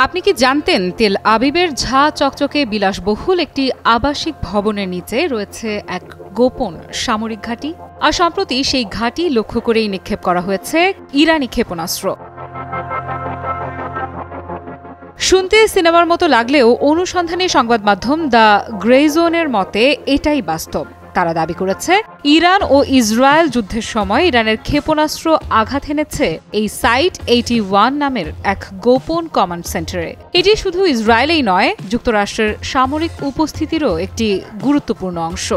আপনি কি জানতেন তেল আবিবের ঝা চকচকে বিলাসবহুল একটি আবাসিক ভবনের নিচে রয়েছে এক গোপন সামরিক ঘাঁটি? আর সম্প্রতি সেই ঘাঁটি লক্ষ্য করেই নিক্ষেপ করা হয়েছে ইরানি ক্ষেপণাস্ত্র। শুনতে সিনেমার মতো লাগলেও অনুসন্ধানী সংবাদ মাধ্যম দ্য গ্রে জোনের মতে এটাই বাস্তব। তারা দাবি করেছে ইরান ও ইসরায়েল যুদ্ধের সময় ইরানের ক্ষেপণাস্ত্র আঘাত এনেছে এই সাইট 81 নামের এক গোপন কমান্ড সেন্টারে। এটি শুধু ইসরায়েলেই নয়, যুক্তরাষ্ট্রের সামরিক উপস্থিতিরও একটি গুরুত্বপূর্ণ অংশ।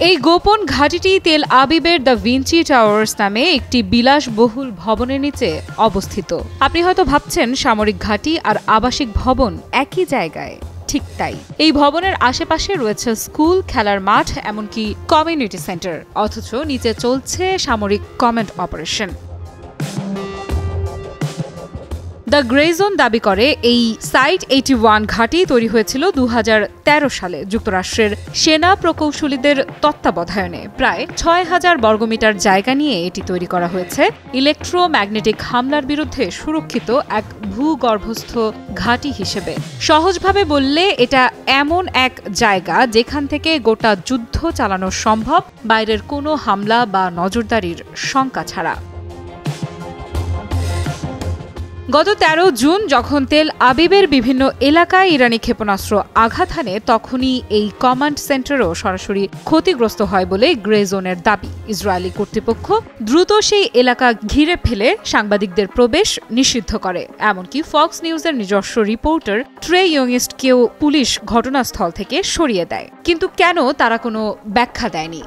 এই গোপন ঘাঁটিটি তেল আবিবের দ্য ভিঞ্চি টাওয়ার্স নামে একটি বিলাসবহুল ভবনের নিচে অবস্থিত। আপনি হয়তো ভাবছেন সামরিক ঘাঁটি আর আবাসিক ভবন একই জায়গায়। ঠিক তাই, এই ভবনের আশেপাশে রয়েছে স্কুল, খেলার মাঠ, এমনকি কমিউনিটি সেন্টার, অথচ নিচে চলছে সামরিক command operation. The grey zone দাবি করে এই সাইট 81 ঘাঁটি তৈরি হয়েছিল 2013 সালে যুক্তরাষ্ট্রের সেনা প্রকৌশলীদের তত্ত্বাবধানে। প্রায় 6000 বর্গমিটার জায়গা নিয়ে এটি তৈরি করা হয়েছে ইলেকট্রোম্যাগনেটিক হামলার বিরুদ্ধে সুরক্ষিত এক ভূগর্ভস্থ ঘাঁটি হিসেবে। সহজভাবে বললে এটা এমন এক জায়গা যেখান থেকে গোটা যুদ্ধ চালানো সম্ভব, বাইরের কোনো হামলা বা নজরদারির শঙ্কা ছাড়া। গত 13 জুন যখন তেল আবিবের বিভিন্ন এলাকায় ইরানি ক্ষেপণাস্ত্র আঘাত হানে, তখনই এই কমান্ড সেন্টারও সরাসরি ক্ষতিগ্রস্ত হয় বলে গ্রে জোনের দাবি। ইসরায়েলি কর্তৃপক্ষ দ্রুত সেই এলাকা ঘিরে ফেলে সাংবাদিকদের প্রবেশ নিষিদ্ধ করে। এমনকি ফক্স নিউজের নিজস্ব রিপোর্টার ট্রে ইয়ংস্টকেও পুলিশ ঘটনাস্থল থেকে সরিয়ে দেয়। কিন্তু কেন, তারা কোনো ব্যাখ্যা দেয়নি।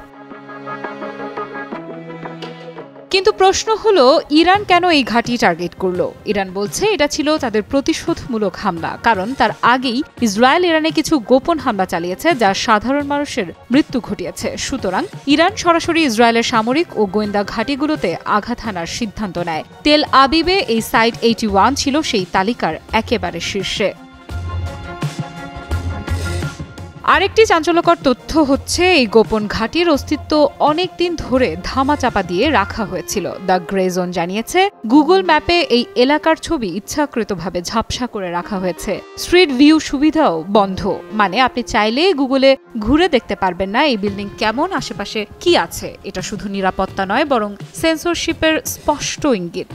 কিন্তু প্রশ্ন হলো, ইরান কেন এই ঘাঁটি টার্গেট করলো? ইরান বলছে এটা ছিল তাদের প্রতিশোধমূলক হামলা, কারণ তার আগেই ইসরায়েল ইরানে কিছু গোপন হামলা চালিয়েছে যা সাধারণ মানুষের মৃত্যু ঘটিয়েছে। সুতরাং ইরান সরাসরি ইসরায়েলের সামরিক ও গোয়েন্দা ঘাঁটিগুলোতে আঘাত হানার সিদ্ধান্ত নেয়। তেল আবিবে এই সাইট 81 ছিল সেই তালিকার একেবারে শীর্ষে। আরেকটি চাঞ্চল্যকর তথ্য হচ্ছে, এই গোপন ঘাঁটির অস্তিত্ব অনেক দিন ধরে ধামাচাপা দিয়ে রাখা হয়েছিল। দ্য গ্রে জোন জানিয়েছে গুগল ম্যাপে এই এলাকার ছবি ইচ্ছাকৃতভাবে ঝাপসা করে রাখা হয়েছে। স্ট্রিট ভিউ সুবিধাও বন্ধ, মানে আপনি চাইলে গুগলে ঘুরে দেখতে পারবেন না এই বিল্ডিং কেমন, আশেপাশে কি আছে। এটা শুধু নিরাপত্তা নয়, বরং সেন্সরশিপের স্পষ্ট ইঙ্গিত।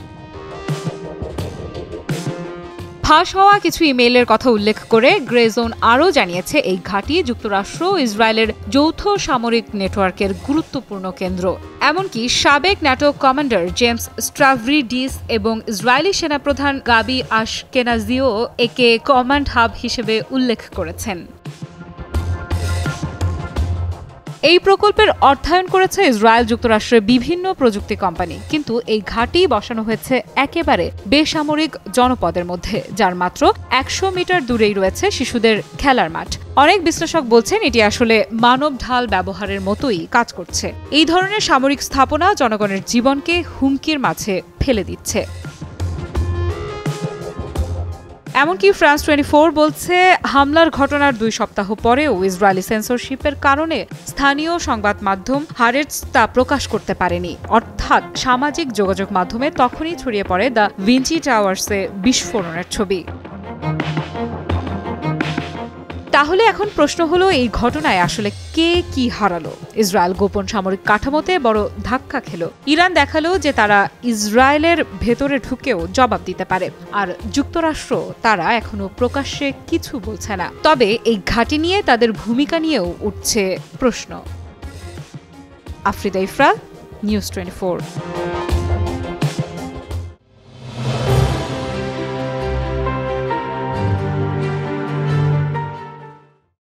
ফাঁস হওয়া কিছু ইমেইলের কথা উল্লেখ করে গ্রে জোন আরও জানিয়েছে এই ঘাঁটি যুক্তরাষ্ট্র ও ইসরায়েলের যৌথ সামরিক নেটওয়ার্কের গুরুত্বপূর্ণ কেন্দ্র। এমনকি সাবেক ন্যাটো কমান্ডার জেমস স্ট্রাভরিডিস এবং ইসরায়েলি সেনাপ্রধান গাবি আশকেনাজিও একে কমান্ড হাব হিসেবে উল্লেখ করেছেন। এই প্রকল্পের অর্থায়ন করেছে ইসরায়েল যুক্তরাষ্ট্রের বিভিন্ন প্রযুক্তি কোম্পানি, কিন্তু এই ঘাঁটি বসানো হয়েছে একেবারে বেসামরিক জনপদের মধ্যে, যার মাত্র 100 মিটার দূরেই রয়েছে শিশুদের খেলার মাঠ। অনেক বিশ্লেষক বলছেন এটি আসলে মানব ঢাল ব্যবহারের মতোই কাজ করছে। এই ধরনের সামরিক স্থাপনা জনগণের জীবনকে হুমকির মাঝে ফেলে দিচ্ছে। এমনকি ফ্রান্স 24 বলছে হামলার ঘটনার 2 সপ্তাহ পরেও ইসরায়েলি সেন্সরশিপের কারণে স্থানীয় সংবাদ মাধ্যম হারেটস তা প্রকাশ করতে পারেনি। অর্থাৎ সামাজিক যোগাযোগ মাধ্যমে তখনই ছড়িয়ে পড়ে দ্য ভিঞ্চি টাওয়ার্সে বিস্ফোরণের ছবি। তাহলে এখন প্রশ্ন হলো, এই ঘটনায় আসলে কে কি হারালো? ইসরায়েল গোপন সামরিক কাঠামোতে বড় ধাক্কা খেলো, ইরান দেখালো যে তারা ইসরায়েলের ভেতরে ঢুকেও জবাব দিতে পারে, আর যুক্তরাষ্ট্র তারা এখনো প্রকাশ্যে কিছু বলছে না। তবে এই ঘাঁটি নিয়ে তাদের ভূমিকা নিয়েও উঠছে প্রশ্ন। আফ্রিদা ইফরা, নিউজ 24।